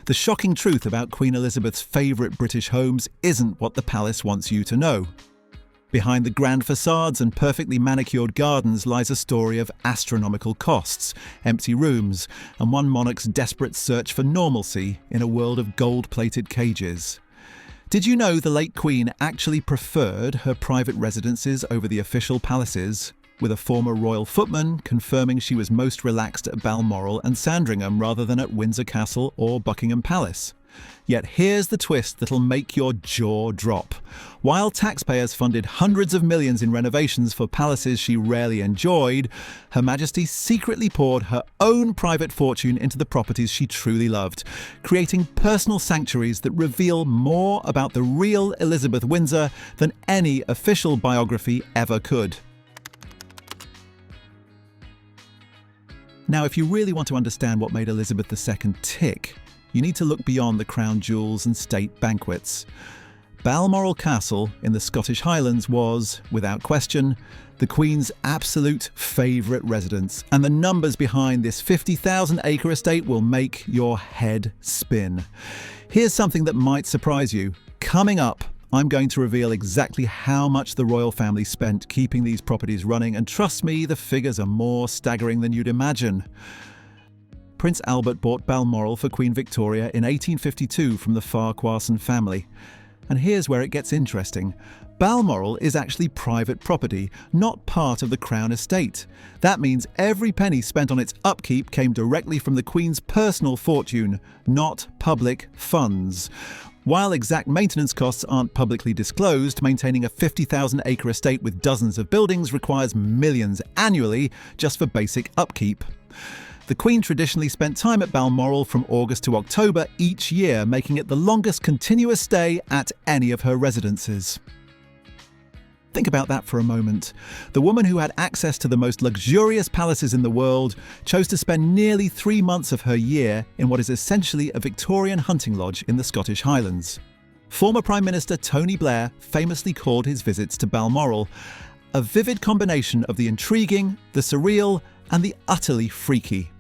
The shocking truth about Queen Elizabeth's favourite British homes isn't what the palace wants you to know. Behind the grand facades and perfectly manicured gardens lies a story of astronomical costs, empty rooms, and one monarch's desperate search for normalcy in a world of gold-plated cages. Did you know the late Queen actually preferred her private residences over the official palaces, with a former royal footman confirming she was most relaxed at Balmoral and Sandringham rather than at Windsor Castle or Buckingham Palace? Yet here's the twist that'll make your jaw drop. While taxpayers funded hundreds of millions in renovations for palaces she rarely enjoyed, Her Majesty secretly poured her own private fortune into the properties she truly loved, creating personal sanctuaries that reveal more about the real Elizabeth Windsor than any official biography ever could. Now, if you really want to understand what made Elizabeth II tick, you need to look beyond the crown jewels and state banquets. Balmoral Castle in the Scottish Highlands was, without question, the Queen's absolute favourite residence, and the numbers behind this 50,000-acre estate will make your head spin. Here's something that might surprise you. Coming up, I'm going to reveal exactly how much the royal family spent keeping these properties running, and trust me, the figures are more staggering than you'd imagine. Prince Albert bought Balmoral for Queen Victoria in 1852 from the Farquharson family. And here's where it gets interesting. Balmoral is actually private property, not part of the Crown estate. That means every penny spent on its upkeep came directly from the Queen's personal fortune, not public funds. While exact maintenance costs aren't publicly disclosed, maintaining a 50,000-acre estate with dozens of buildings requires millions annually just for basic upkeep. The Queen traditionally spent time at Balmoral from August to October each year, making it the longest continuous stay at any of her residences. Think about that for a moment. The woman who had access to the most luxurious palaces in the world chose to spend nearly 3 months of her year in what is essentially a Victorian hunting lodge in the Scottish Highlands. Former Prime Minister Tony Blair famously called his visits to Balmoral a vivid combination of the intriguing, the surreal, and the utterly freaky.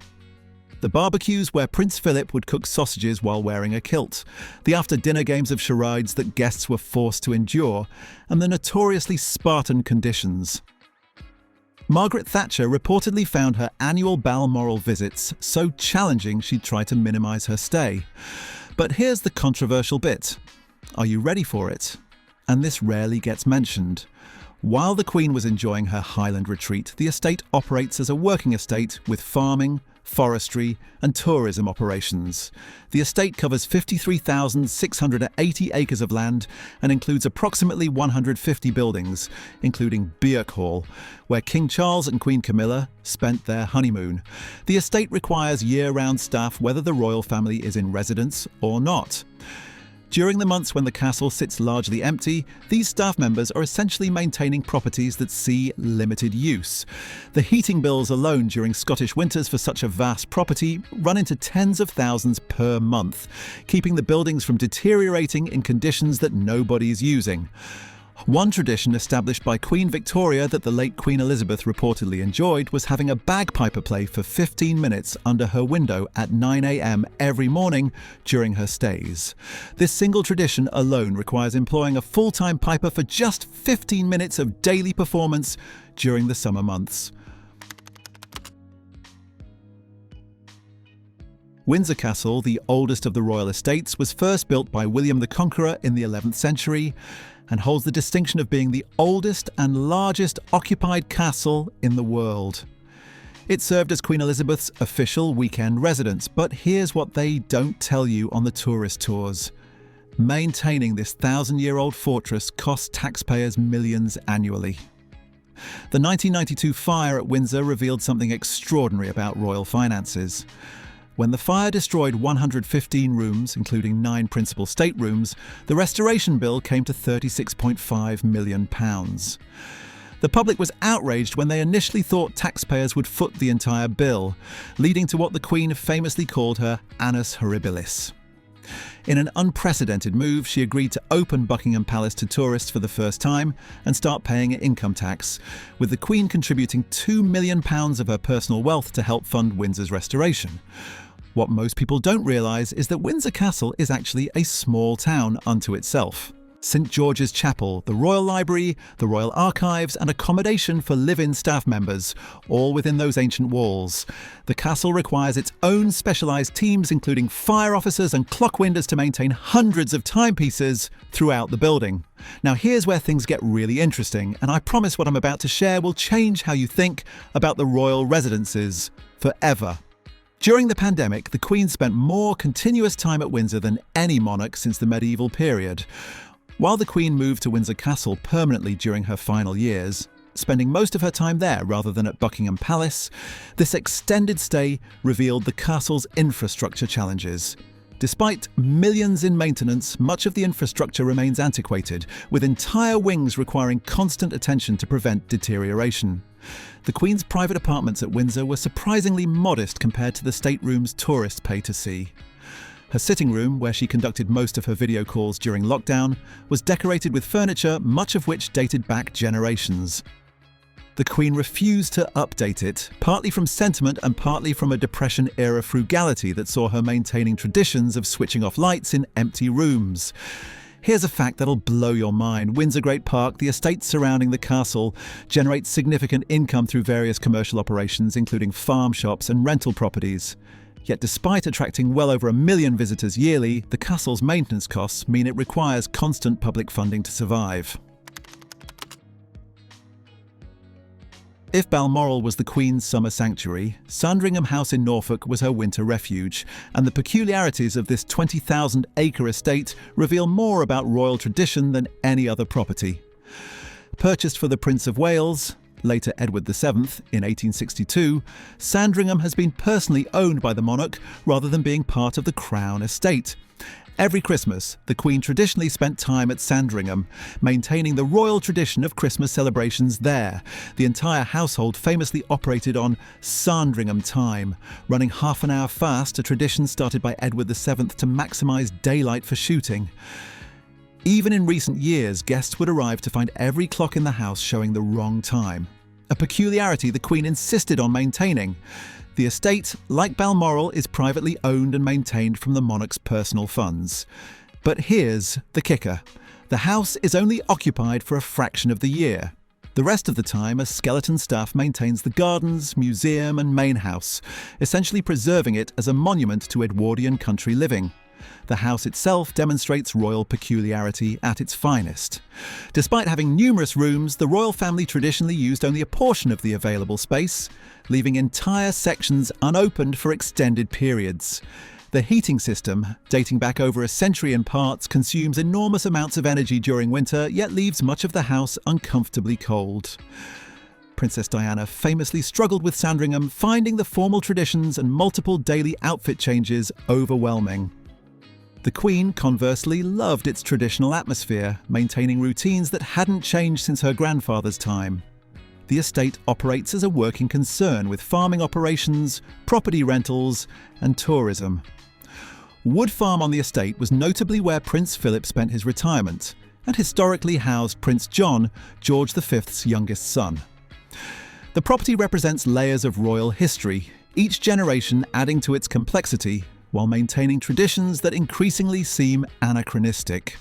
The barbecues where Prince Philip would cook sausages while wearing a kilt, the after-dinner games of charades that guests were forced to endure, and the notoriously Spartan conditions. Margaret Thatcher reportedly found her annual Balmoral visits so challenging she'd try to minimise her stay. But here's the controversial bit. Are you ready for it? And this rarely gets mentioned. While the Queen was enjoying her Highland retreat, the estate operates as a working estate with farming, forestry and tourism operations. The estate covers 53,680 acres of land and includes approximately 150 buildings, including Birk Hall, where King Charles and Queen Camilla spent their honeymoon. The estate requires year-round staff whether the royal family is in residence or not. During the months when the castle sits largely empty, these staff members are essentially maintaining properties that see limited use. The heating bills alone during Scottish winters for such a vast property run into tens of thousands per month, keeping the buildings from deteriorating in conditions that nobody is using. One tradition established by Queen Victoria that the late Queen Elizabeth reportedly enjoyed was having a bagpiper play for 15 minutes under her window at 9 a.m. every morning during her stays. This single tradition alone requires employing a full-time piper for just 15 minutes of daily performance during the summer months. Windsor Castle, the oldest of the royal estates, was first built by William the Conqueror in the 11th century and holds the distinction of being the oldest and largest occupied castle in the world. It served as Queen Elizabeth's official weekend residence, but here's what they don't tell you on the tourist tours. Maintaining this 1,000-year-old fortress costs taxpayers millions annually. The 1992 fire at Windsor revealed something extraordinary about royal finances. When the fire destroyed 115 rooms, including 9 principal staterooms, the restoration bill came to £36.5 million. The public was outraged when they initially thought taxpayers would foot the entire bill, leading to what the Queen famously called her annus horribilis. In an unprecedented move, she agreed to open Buckingham Palace to tourists for the first time and start paying income tax, with the Queen contributing £2 million of her personal wealth to help fund Windsor's restoration. What most people don't realise is that Windsor Castle is actually a small town unto itself. St George's Chapel, the Royal Library, the Royal Archives and accommodation for live-in staff members, all within those ancient walls. The castle requires its own specialised teams including fire officers and clockwinders to maintain hundreds of timepieces throughout the building. Now here's where things get really interesting, and I promise what I'm about to share will change how you think about the royal residences forever. During the pandemic, the Queen spent more continuous time at Windsor than any monarch since the medieval period. While the Queen moved to Windsor Castle permanently during her final years, spending most of her time there rather than at Buckingham Palace, this extended stay revealed the castle's infrastructure challenges. Despite millions in maintenance, much of the infrastructure remains antiquated, with entire wings requiring constant attention to prevent deterioration. The Queen's private apartments at Windsor were surprisingly modest compared to the staterooms tourists pay to see. Her sitting room, where she conducted most of her video calls during lockdown, was decorated with furniture, much of which dated back generations. The Queen refused to update it, partly from sentiment and partly from a Depression-era frugality that saw her maintaining traditions of switching off lights in empty rooms. Here's a fact that'll blow your mind. Windsor Great Park, the estate surrounding the castle, generates significant income through various commercial operations, including farm shops and rental properties. Yet despite attracting well over 1 million visitors yearly, the castle's maintenance costs mean it requires constant public funding to survive. If Balmoral was the Queen's summer sanctuary, Sandringham House in Norfolk was her winter refuge, and the peculiarities of this 20,000-acre estate reveal more about royal tradition than any other property. Purchased for the Prince of Wales, later Edward VII, in 1862, Sandringham has been personally owned by the monarch rather than being part of the Crown estate. Every Christmas, the Queen traditionally spent time at Sandringham, maintaining the royal tradition of Christmas celebrations there. The entire household famously operated on Sandringham time, running half an hour fast, a tradition started by Edward VII to maximise daylight for shooting. Even in recent years, guests would arrive to find every clock in the house showing the wrong time, a peculiarity the Queen insisted on maintaining. The estate, like Balmoral, is privately owned and maintained from the monarch's personal funds. But here's the kicker. The house is only occupied for a fraction of the year. The rest of the time, a skeleton staff maintains the gardens, museum and main house, essentially preserving it as a monument to Edwardian country living. The house itself demonstrates royal peculiarity at its finest. Despite having numerous rooms, the royal family traditionally used only a portion of the available space, leaving entire sections unopened for extended periods. The heating system, dating back over a century in parts, consumes enormous amounts of energy during winter, yet leaves much of the house uncomfortably cold. Princess Diana famously struggled with Sandringham, finding the formal traditions and multiple daily outfit changes overwhelming. The Queen, conversely, loved its traditional atmosphere, maintaining routines that hadn't changed since her grandfather's time. The estate operates as a working concern with farming operations, property rentals and tourism. Wood Farm on the estate was notably where Prince Philip spent his retirement and historically housed Prince John, George V's youngest son. The property represents layers of royal history, each generation adding to its complexity while maintaining traditions that increasingly seem anachronistic.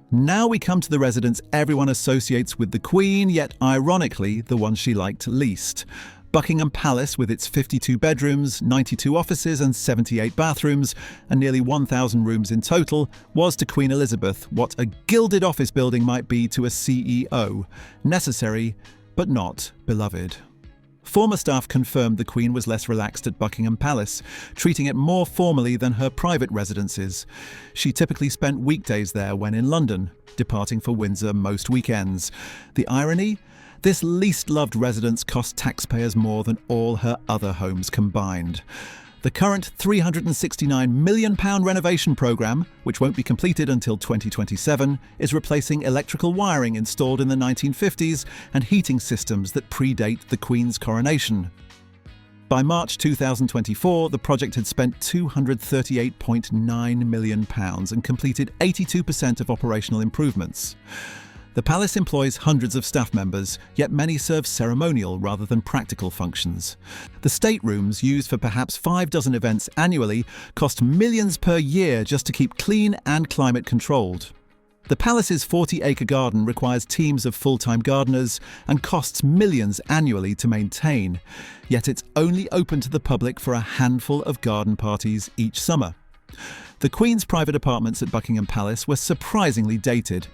Now we come to the residence everyone associates with the Queen, yet ironically the one she liked least. Buckingham Palace, with its 52 bedrooms, 92 offices and 78 bathrooms, and nearly 1,000 rooms in total, was to Queen Elizabeth what a gilded office building might be to a CEO, necessary but not beloved. Former staff confirmed the Queen was less relaxed at Buckingham Palace, treating it more formally than her private residences. She typically spent weekdays there when in London, departing for Windsor most weekends. The irony? This least-loved residence cost taxpayers more than all her other homes combined. The current £369 million renovation programme, which won't be completed until 2027, is replacing electrical wiring installed in the 1950s and heating systems that predate the Queen's coronation. By March 2024, the project had spent £238.9 million and completed 82% of operational improvements. The palace employs hundreds of staff members, yet many serve ceremonial rather than practical functions. The staterooms, used for perhaps 6 events annually, cost millions per year just to keep clean and climate controlled. The palace's 40-acre garden requires teams of full-time gardeners and costs millions annually to maintain, yet it's only open to the public for a handful of garden parties each summer. The Queen's private apartments at Buckingham Palace were surprisingly dated.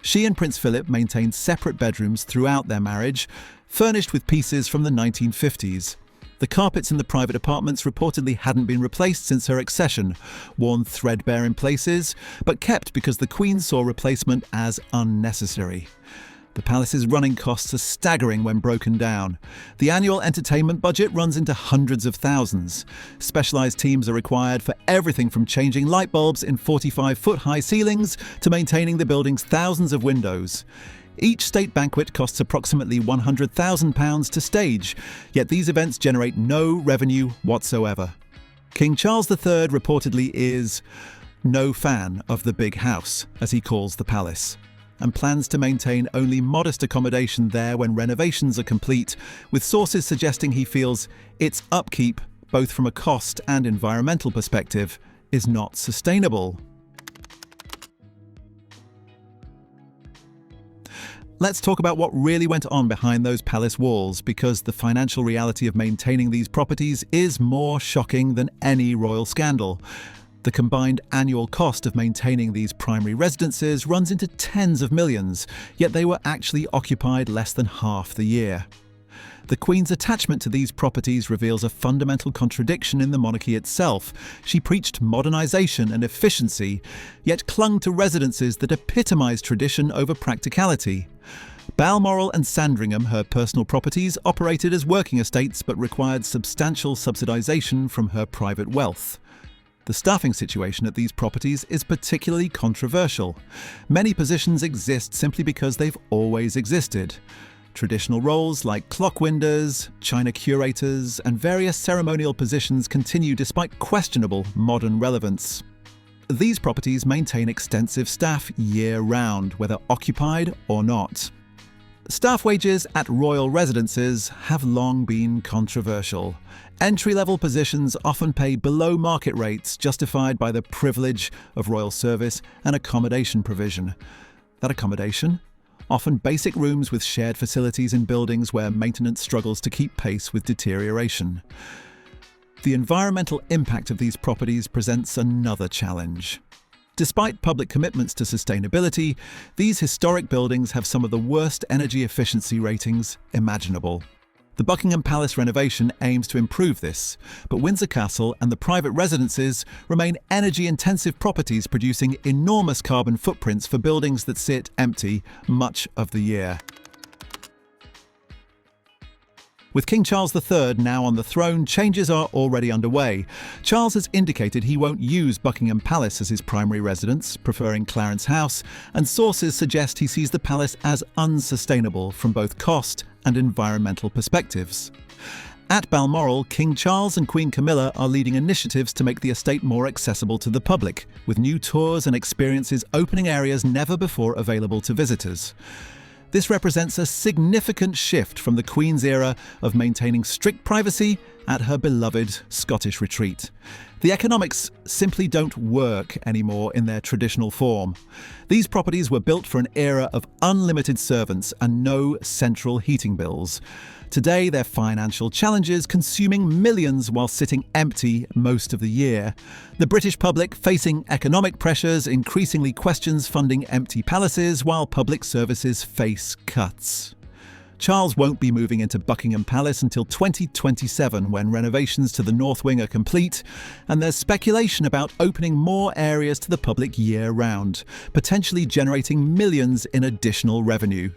She and Prince Philip maintained separate bedrooms throughout their marriage, furnished with pieces from the 1950s. The carpets in the private apartments reportedly hadn't been replaced since her accession, worn threadbare in places, but kept because the Queen saw replacement as unnecessary. The palace's running costs are staggering when broken down. The annual entertainment budget runs into hundreds of thousands. Specialised teams are required for everything from changing light bulbs in 45-foot-high ceilings to maintaining the building's thousands of windows. Each state banquet costs approximately £100,000 to stage, yet these events generate no revenue whatsoever. King Charles III reportedly is no fan of the big house, as he calls the palace, and plans to maintain only modest accommodation there when renovations are complete, with sources suggesting he feels its upkeep, both from a cost and environmental perspective, is not sustainable. Let's talk about what really went on behind those palace walls, because the financial reality of maintaining these properties is more shocking than any royal scandal. The combined annual cost of maintaining these primary residences runs into tens of millions, yet they were actually occupied less than half the year. The Queen's attachment to these properties reveals a fundamental contradiction in the monarchy itself. She preached modernisation and efficiency, yet clung to residences that epitomised tradition over practicality. Balmoral and Sandringham, her personal properties, operated as working estates but required substantial subsidisation from her private wealth. The staffing situation at these properties is particularly controversial. Many positions exist simply because they've always existed. Traditional roles like clockwinders, china curators, and various ceremonial positions continue despite questionable modern relevance. These properties maintain extensive staff year-round, whether occupied or not. Staff wages at royal residences have long been controversial. Entry-level positions often pay below market rates, justified by the privilege of royal service and accommodation provision. That accommodation? Often basic rooms with shared facilities in buildings where maintenance struggles to keep pace with deterioration. The environmental impact of these properties presents another challenge. Despite public commitments to sustainability, these historic buildings have some of the worst energy efficiency ratings imaginable. The Buckingham Palace renovation aims to improve this, but Windsor Castle and the private residences remain energy-intensive properties producing enormous carbon footprints for buildings that sit empty much of the year. With King Charles III now on the throne, changes are already underway. Charles has indicated he won't use Buckingham Palace as his primary residence, preferring Clarence House, and sources suggest he sees the palace as unsustainable from both cost and environmental perspectives. At Balmoral, King Charles and Queen Camilla are leading initiatives to make the estate more accessible to the public, with new tours and experiences opening areas never before available to visitors. This represents a significant shift from the Queen's era of maintaining strict privacy at her beloved Scottish retreat. The economics simply don't work anymore in their traditional form. These properties were built for an era of unlimited servants and no central heating bills. Today, their financial challenges consuming millions while sitting empty most of the year. The British public, facing economic pressures, increasingly questions funding empty palaces while public services face cuts. Charles won't be moving into Buckingham Palace until 2027, when renovations to the North Wing are complete, and there's speculation about opening more areas to the public year-round, potentially generating millions in additional revenue.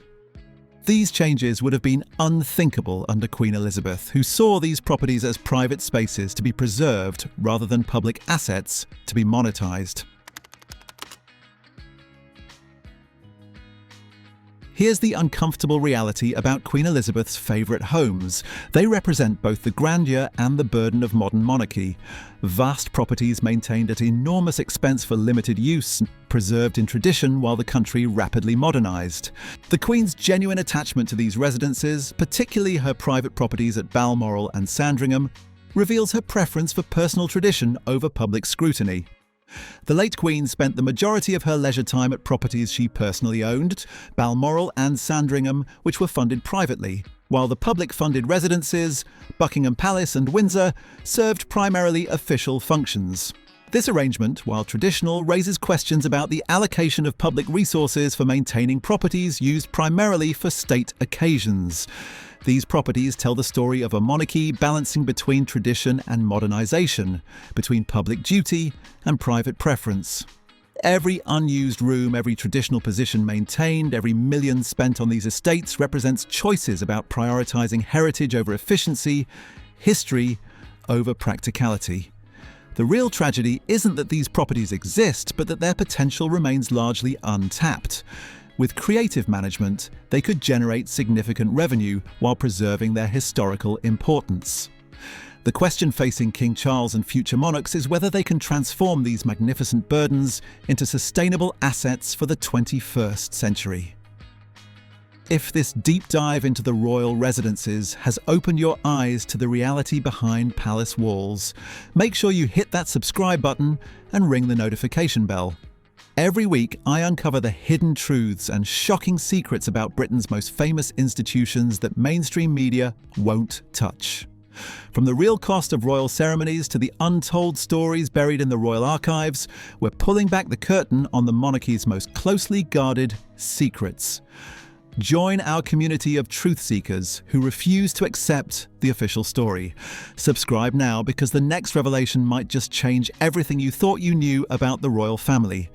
These changes would have been unthinkable under Queen Elizabeth, who saw these properties as private spaces to be preserved rather than public assets to be monetised. Here's the uncomfortable reality about Queen Elizabeth's favourite homes. They represent both the grandeur and the burden of modern monarchy. Vast properties maintained at enormous expense for limited use, preserved in tradition while the country rapidly modernised. The Queen's genuine attachment to these residences, particularly her private properties at Balmoral and Sandringham, reveals her preference for personal tradition over public scrutiny. The late Queen spent the majority of her leisure time at properties she personally owned, Balmoral and Sandringham, which were funded privately, while the public-funded residences, Buckingham Palace and Windsor, served primarily official functions. This arrangement, while traditional, raises questions about the allocation of public resources for maintaining properties used primarily for state occasions. These properties tell the story of a monarchy balancing between tradition and modernisation, between public duty and private preference. Every unused room, every traditional position maintained, every million spent on these estates represents choices about prioritising heritage over efficiency, history over practicality. The real tragedy isn't that these properties exist, but that their potential remains largely untapped. With creative management, they could generate significant revenue while preserving their historical importance. The question facing King Charles and future monarchs is whether they can transform these magnificent burdens into sustainable assets for the 21st century. If this deep dive into the royal residences has opened your eyes to the reality behind palace walls, make sure you hit that subscribe button and ring the notification bell. Every week, I uncover the hidden truths and shocking secrets about Britain's most famous institutions that mainstream media won't touch. From the real cost of royal ceremonies to the untold stories buried in the royal archives, we're pulling back the curtain on the monarchy's most closely guarded secrets. Join our community of truth seekers who refuse to accept the official story. Subscribe now because the next revelation might just change everything you thought you knew about the royal family.